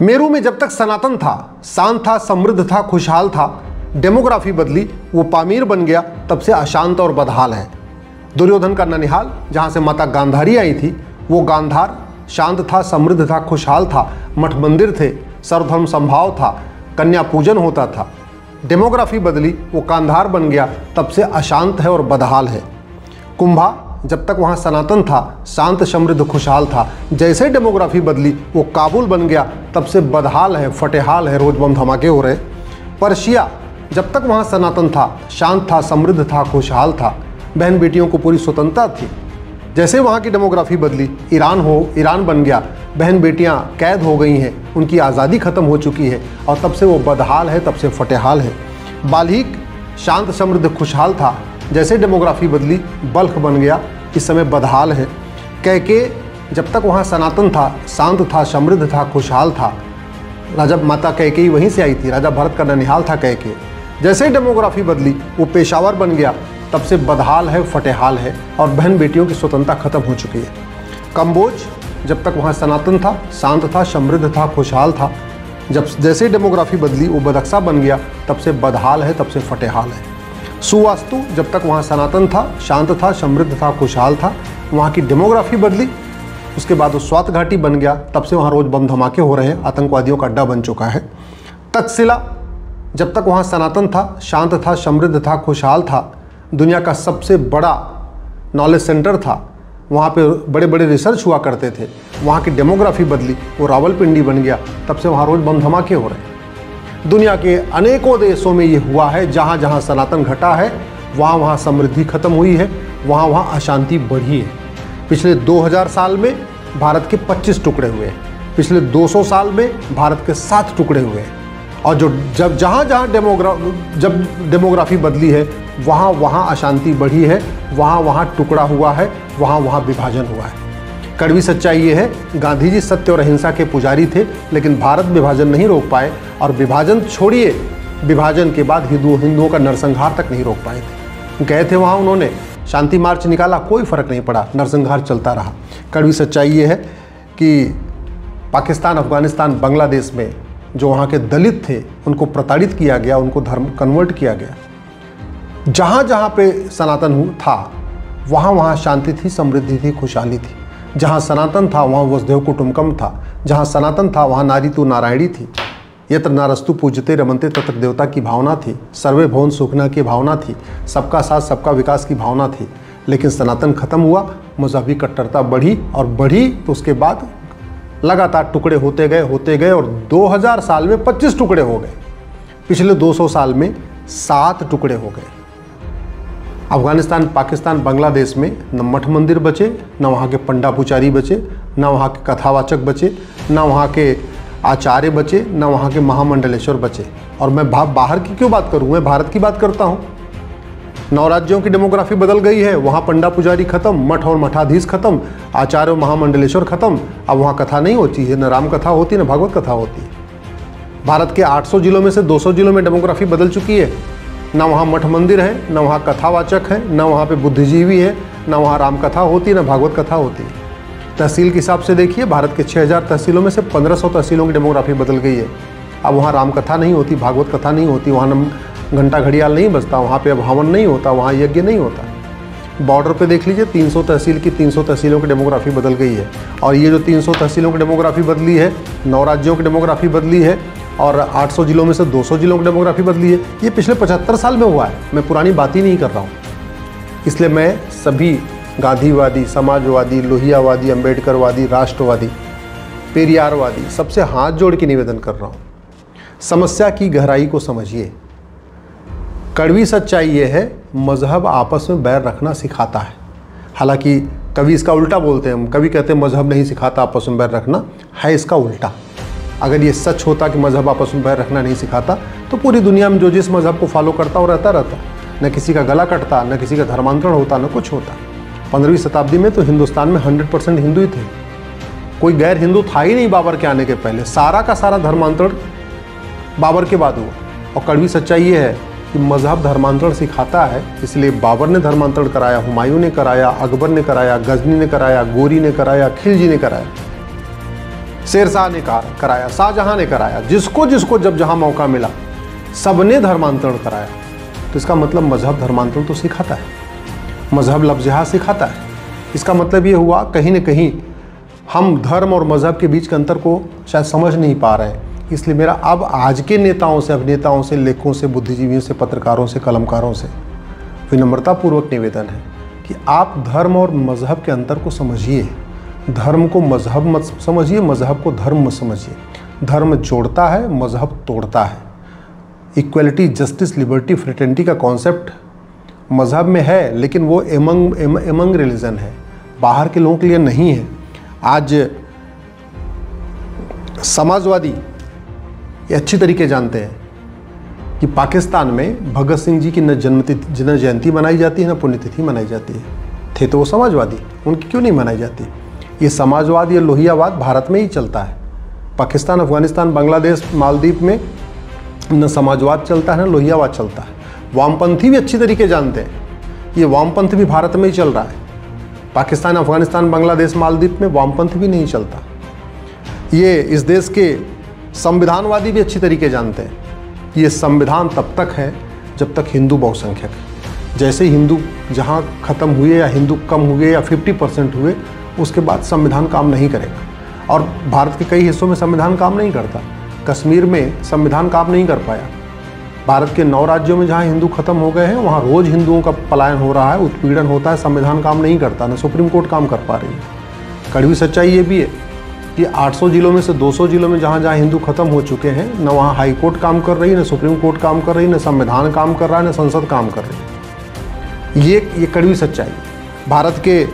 मेरू में जब तक सनातन था, शांत था, समृद्ध था, खुशहाल था, डेमोग्राफी बदली, वो पामीर बन गया, तब से अशांत और बदहाल है। दुर्योधन का ननिहाल, जहाँ से माता गांधारी आई थी, वो गांधार शांत था, समृद्ध था, खुशहाल था, मठ मंदिर थे, सर्वधर्म संभाव था, कन्या पूजन होता था। डेमोग्राफी बदली, वो कांधार बन गया, तब से अशांत है और बदहाल है। कुंभा, जब तक वहाँ सनातन था, शांत, समृद्ध, खुशहाल था, जैसे डेमोग्राफी बदली, वो काबुल बन गया, तब से बदहाल है, फटेहाल है, रोज बम धमाके हो रहे। पर्शिया, जब तक वहाँ सनातन था, शांत था, समृद्ध था, खुशहाल था, बहन बेटियों को पूरी स्वतंत्रता थी। जैसे वहाँ की डेमोग्राफी बदली, ईरान बन गया, बहन बेटियाँ कैद हो गई हैं, उनकी आज़ादी खत्म हो चुकी है और तब से वो बदहाल है, तब से फटेहाल है। बाल्हिक शांत, समृद्ध, खुशहाल था, जैसे डेमोग्राफी बदली, बल्ख बन गया, इस समय बदहाल है। कैकेय, जब तक वहाँ सनातन था, शांत था, समृद्ध था, खुशहाल था, राजा माता कैकेयी वहीं से आई थी, राजा भरत का ननिहाल था कैकेय। जैसे डेमोग्राफी बदली, वो पेशावर बन गया, तब से बदहाल है, फटेहाल है और बहन बेटियों की स्वतंत्रता खत्म हो चुकी है। कंबोज, जब तक वहाँ सनातन था, शांत था, समृद्ध था, खुशहाल था, जैसे डेमोग्राफी बदली, वो बदख्शा बन गया, तब से बदहाल है, तब से फटेहाल है। सुवास्तु, जब तक वहाँ सनातन था, शांत था, समृद्ध था, खुशहाल था, वहाँ की डेमोग्राफी बदली, उसके बाद वो स्वात घाटी बन गया, तब से वहाँ रोज बम धमाके हो रहे हैं, आतंकवादियों का अड्डा बन चुका है। तक्षशिला, जब तक वहाँ सनातन था, शांत था, समृद्ध था, खुशहाल था, दुनिया का सबसे बड़ा नॉलेज सेंटर था, वहाँ पे बड़े बड़े रिसर्च हुआ करते थे, वहाँ की डेमोग्राफी बदली, वो रावलपिंडी बन गया, तब से वहाँ रोज बम धमाके हो रहे हैं। दुनिया के अनेकों देशों में ये हुआ है, जहाँ जहाँ सनातन घटा है, वहाँ वहाँ समृद्धि खत्म हुई है, वहाँ वहाँ अशांति बढ़ी है। पिछले 2000 साल में भारत के 25 टुकड़े हुए हैं, पिछले 200 साल में भारत के 7 टुकड़े हुए हैं, और जहाँ जहाँ डेमोग्राफी बदली है, वहाँ वहाँ अशांति बढ़ी है, वहाँ वहाँ टुकड़ा हुआ है, वहाँ वहाँ विभाजन हुआ है। कड़वी सच्चाई ये है, गांधी जी सत्य और अहिंसा के पुजारी थे, लेकिन भारत विभाजन नहीं रोक पाए, और विभाजन छोड़िए, विभाजन के बाद हिंदुओं का नरसंहार तक नहीं रोक पाए थे। गए थे वहाँ, उन्होंने शांति मार्च निकाला, कोई फ़र्क नहीं पड़ा, नरसंहार चलता रहा। कड़वी सच्चाई ये है कि पाकिस्तान, अफगानिस्तान, बांग्लादेश में जो वहाँ के दलित थे, उनको प्रताड़ित किया गया, उनको धर्म कन्वर्ट किया गया। जहाँ जहाँ पे सनातन था, वहाँ वहाँ शांति थी, समृद्धि थी, खुशहाली थी। जहाँ सनातन था, वहाँ वसुधैव कुटुम्बकम था। जहाँ सनातन था, वहाँ नारी तू नारायणी थी। यत्र नारस्तु पूज्यते रमन्ते तत्र देवता की भावना थी, सर्वे भवन सुखना की भावना थी, सबका साथ सबका विकास की भावना थी। लेकिन सनातन खत्म हुआ, मजहबी कट्टरता बढ़ी और बढ़ी, तो उसके बाद लगातार टुकड़े होते गए और 2000 साल में 25 टुकड़े हो गए। पिछले 200 साल में 7 टुकड़े हो गए। अफगानिस्तान, पाकिस्तान, बांग्लादेश में न मठ मंदिर बचे, न वहाँ के पंडा पुजारी बचे, न वहाँ के कथावाचक बचे, न वहाँ के आचार्य बचे, न वहाँ के महामंडलेश्वर बचे। और मैं बाहर की क्यों बात करूँ, मैं भारत की बात करता हूँ। 9 राज्यों की डेमोग्राफी बदल गई है, वहाँ पंडा पुजारी खत्म, मठ और मठाधीश खत्म, आचार्य और महामंडलेश्वर खत्म। अब वहाँ कथा नहीं होती है, न राम कथा होती, न भागवत कथा होती है। भारत के 800 जिलों में से 200 जिलों में डेमोग्राफी बदल चुकी है। न वहाँ मठ मंदिर है, न वहाँ कथावाचक है, न वहाँ पे बुद्धिजीवी है, न वहाँ राम कथा होती है, न भागवत कथा होती है। तहसील के हिसाब से देखिए, भारत के 6000 तहसीलों में से 1500 तहसीलों की डेमोग्राफी बदल गई है। अब वहाँ राम कथा नहीं होती, भागवत कथा नहीं होती, वहाँ घंटा घड़ियाल नहीं बजता, वहाँ पे अब हवन नहीं होता, वहाँ यज्ञ नहीं होता। बॉर्डर पे देख लीजिए, 300 तहसील की 300 तहसीलों की डेमोग्राफी बदल गई है। और ये जो 300 तहसीलों की डेमोग्राफी बदली है, 9 राज्यों की डेमोग्राफी बदली है, और 800 जिलों में से 200 जिलों की डेमोग्राफी बदली है, ये पिछले 75 साल में हुआ है। मैं पुरानी बात ही नहीं कर रहा हूँ। इसलिए मैं सभी गांधीवादी, समाजवादी, लोहियावादी, अम्बेडकरवादी, राष्ट्रवादी, पेरियारवादी सबसे हाथ जोड़ के निवेदन कर रहा हूँ, समस्या की गहराई को समझिए। कड़वी सच्चाई ये है, मजहब आपस में बैर रखना सिखाता है। हालांकि कभी इसका उल्टा बोलते हैं, कभी कहते हैं मजहब नहीं सिखाता आपस में बैर रखना, है इसका उल्टा। अगर ये सच होता कि मजहब आपस में बैर रखना नहीं सिखाता, तो पूरी दुनिया में जो जिस मजहब को फॉलो करता वो रहता, न किसी का गला कटता, न किसी का धर्मांतरण होता, न कुछ होता। 15वीं शताब्दी में तो हिंदुस्तान में 100% हिंदू ही थे, कोई गैर हिंदू था ही नहीं बाबर के आने के पहले। सारा का सारा धर्मांतरण बाबर के बाद हुआ। और कड़वी सच्चाई ये है कि मजहब धर्मांतरण सिखाता है, इसलिए बाबर ने धर्मांतरण कराया, हुमायूं ने कराया, अकबर ने कराया, गजनी ने कराया, गोरी ने कराया, खिलजी ने कराया। शेरशाह ने कराया, शाहजहां ने कराया, जिसको जिसको जब जहां मौका मिला सबने धर्मांतरण कराया। तो इसका मतलब मजहब धर्मांतरण तो सिखाता है, मजहब लफ्ज़ जिहाद सिखाता है। इसका मतलब ये हुआ कहीं न कहीं हम धर्म और मजहब के बीच के अंतर को शायद समझ नहीं पा रहे हैं। इसलिए मेरा अब आज के नेताओं से, अभिनेताओं से, लेखकों से, बुद्धिजीवियों से, पत्रकारों से, कलमकारों से विनम्रतापूर्वक निवेदन है कि आप धर्म और मजहब के अंतर को समझिए। धर्म को मजहब मत समझिए, मजहब को धर्म मत समझिए। धर्म जोड़ता है, मजहब तोड़ता है। इक्वलिटी, जस्टिस, लिबर्टी, फ्रेटर्निटी का कॉन्सेप्ट मजहब में है, लेकिन वो एमंग रिलीजन है, बाहर के लोगों के लिए नहीं है। आज समाजवादी ये अच्छी तरीके जानते हैं कि पाकिस्तान में भगत सिंह जी की न जयंती मनाई जाती है, न पुण्यतिथि मनाई जाती है। थे तो वो समाजवादी, उनकी क्यों नहीं मनाई जाती? ये समाजवाद, ये लोहियावाद भारत में ही चलता है। पाकिस्तान, अफगानिस्तान, बांग्लादेश, मालदीव में न समाजवाद चलता है, न लोहियावाद चलता है। वामपंथी भी अच्छी तरीके जानते हैं, ये वामपंथ भी भारत में ही चल रहा है। पाकिस्तान, अफगानिस्तान, बांग्लादेश, मालदीव में वामपंथ भी नहीं चलता। ये इस देश के संविधानवादी भी अच्छी तरीके जानते हैं, ये संविधान तब तक है जब तक हिंदू बहुसंख्यक है। जैसे हिंदू जहाँ ख़त्म हुए या हिंदू कम हुए या 50% हुए, उसके बाद संविधान काम नहीं करेगा। और भारत के कई हिस्सों में संविधान काम नहीं करता। कश्मीर में संविधान काम नहीं कर पाया। भारत के 9 राज्यों में जहाँ हिंदू खत्म हो गए हैं, वहाँ रोज़ हिंदुओं का पलायन हो रहा है, उत्पीड़न होता है, संविधान काम नहीं करता, न सुप्रीम कोर्ट काम कर पा रही है। कड़वी सच्चाई ये भी है कि 800 जिलों में से 200 जिलों में जहाँ जहाँ हिंदू खत्म हो चुके हैं, न वहाँ हाई कोर्ट काम कर रही है, न सुप्रीम कोर्ट काम कर रही है, न संविधान काम कर रहा है, न संसद काम कर रही है। ये कड़वी सच्चाई। भारत के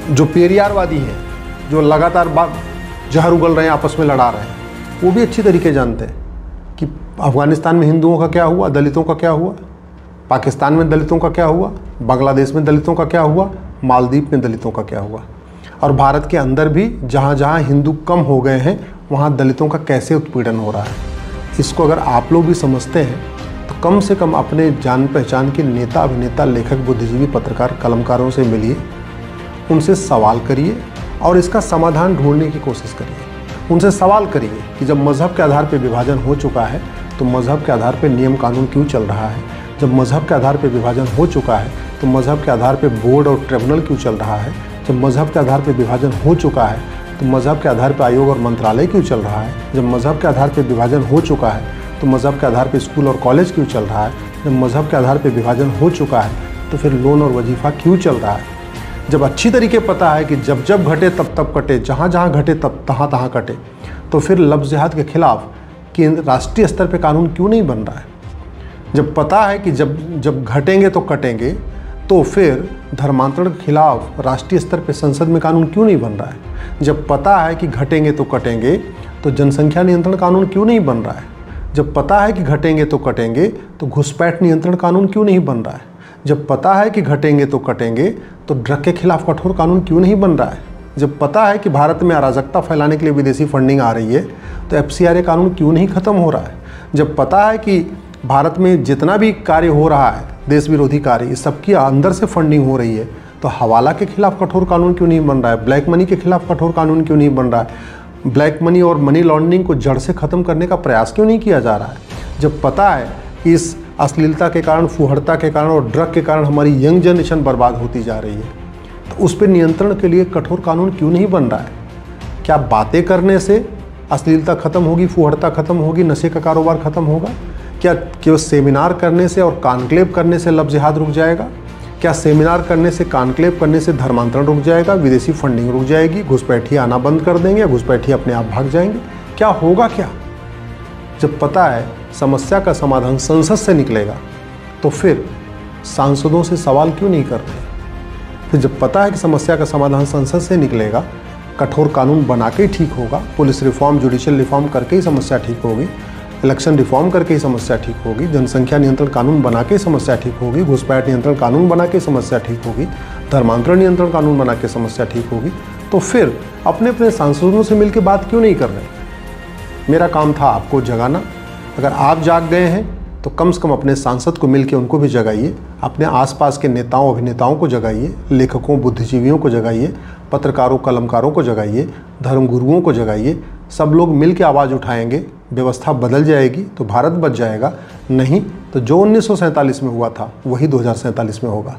जो पेरियारवादी हैं, जो लगातार जहर उगल रहे हैं, आपस में लड़ा रहे हैं, वो भी अच्छी तरीके जानते हैं कि अफगानिस्तान में हिंदुओं का क्या हुआ, दलितों का क्या हुआ, पाकिस्तान में दलितों का क्या हुआ, बांग्लादेश में दलितों का क्या हुआ, मालदीव में दलितों का क्या हुआ। और भारत के अंदर भी जहाँ जहाँ हिंदू कम हो गए हैं, वहाँ दलितों का कैसे उत्पीड़न हो रहा है। इसको अगर आप लोग भी समझते हैं तो कम से कम अपने जान पहचान के नेता, अभिनेता, लेखक, बुद्धिजीवी, पत्रकार, कलमकारों से मिलिए, उनसे सवाल करिए और इसका समाधान ढूंढने की कोशिश करिए। उनसे सवाल करिए कि जब मज़हब के आधार पर विभाजन हो चुका है तो मज़हब के आधार पर नियम कानून क्यों चल रहा है। जब मज़हब के आधार पर विभाजन हो चुका है तो मज़हब के आधार पर बोर्ड और ट्रिब्यूनल क्यों चल रहा है। जब मज़हब के आधार पर विभाजन हो चुका है तो मज़हब के आधार पर आयोग और मंत्रालय क्यों चल रहा है। जब मज़हब के आधार पर विभाजन हो चुका है तो मज़हब के आधार पर स्कूल और कॉलेज क्यों चल रहा है। जब मज़हब के आधार पर विभाजन हो चुका है तो फिर लोन और वजीफ़ा क्यों चल रहा है। जब अच्छी तरीके पता है कि जब जब घटे तब तब कटे, जहाँ जहाँ घटे तब तहाँ तहाँ कटे, तो फिर लफ्ज़ जिहाद के खिलाफ केंद्र राष्ट्रीय स्तर पर कानून क्यों नहीं बन रहा है। जब पता है कि जब घटेंगे तो कटेंगे, तो फिर धर्मांतरण के खिलाफ राष्ट्रीय स्तर पर संसद में कानून क्यों नहीं बन रहा है। जब पता है कि घटेंगे तो कटेंगे, तो जनसंख्या नियंत्रण कानून क्यों नहीं बन रहा है। जब पता है कि घटेंगे तो कटेंगे, तो घुसपैठ नियंत्रण कानून क्यों नहीं बन रहा है। जब पता है कि घटेंगे तो कटेंगे, तो ड्रग के खिलाफ कठोर कानून क्यों नहीं बन रहा है। जब पता है कि भारत में अराजकता फैलाने के लिए विदेशी फंडिंग आ रही है, तो FCRA कानून क्यों नहीं खत्म हो रहा है। जब पता है कि भारत में जितना भी कार्य हो रहा है, देश विरोधी कार्य, इस सबकी अंदर से फंडिंग हो रही है, तो हवाला के खिलाफ कठोर कानून क्यों नहीं बन रहा है। ब्लैक मनी के खिलाफ कठोर कानून क्यों नहीं बन रहा है। ब्लैक मनी और मनी लॉन्ड्रिंग को जड़ से ख़त्म करने का प्रयास क्यों नहीं किया जा रहा है। जब पता है कि इस अश्लीलता के कारण, फुहड़ता के कारण और ड्रग के कारण हमारी यंग जनरेशन बर्बाद होती जा रही है, तो उस पर नियंत्रण के लिए कठोर कानून क्यों नहीं बन रहा है। क्या बातें करने से अश्लीलता खत्म होगी, फुहड़ता खत्म होगी, नशे का कारोबार खत्म होगा। क्या केवल सेमिनार करने से और कानक्लेव करने से लफ्ज़ जिहाद रुक जाएगा। क्या सेमिनार करने से, कानक्लेव करने से धर्मांतरण रुक जाएगा, विदेशी फंडिंग रुक जाएगी, घुसपैठी आना बंद कर देंगे या घुसपैठी अपने आप भाग जाएंगे। क्या होगा क्या। जब पता है समस्या का समाधान संसद से निकलेगा, तो फिर सांसदों से सवाल क्यों नहीं कर रहे। फिर जब पता है कि समस्या का समाधान संसद से निकलेगा, कठोर कानून बना के ही ठीक होगा, पुलिस रिफॉर्म, जुडिशियल रिफॉर्म करके ही समस्या ठीक होगी, इलेक्शन रिफॉर्म करके ही समस्या ठीक होगी, जनसंख्या नियंत्रण कानून बना के समस्या ठीक होगी, घुसपैठ नियंत्रण कानून बना के समस्या ठीक होगी, धर्मांतरण नियंत्रण कानून बना के समस्या ठीक होगी, तो फिर अपने अपने सांसदों से मिलकर बात क्यों नहीं कर रहे। मेरा काम था आपको जगाना। अगर आप जाग गए हैं तो कम से कम अपने सांसद को मिल के उनको भी जगाइए, अपने आसपास के नेताओं अभिनेताओं को जगाइए, लेखकों बुद्धिजीवियों को जगाइए, पत्रकारों कलमकारों को जगाइए, धर्मगुरुओं को जगाइए। सब लोग मिल के आवाज़ उठाएंगे, व्यवस्था बदल जाएगी तो भारत बच जाएगा, नहीं तो जो 1947 में हुआ था वही 2047 में होगा।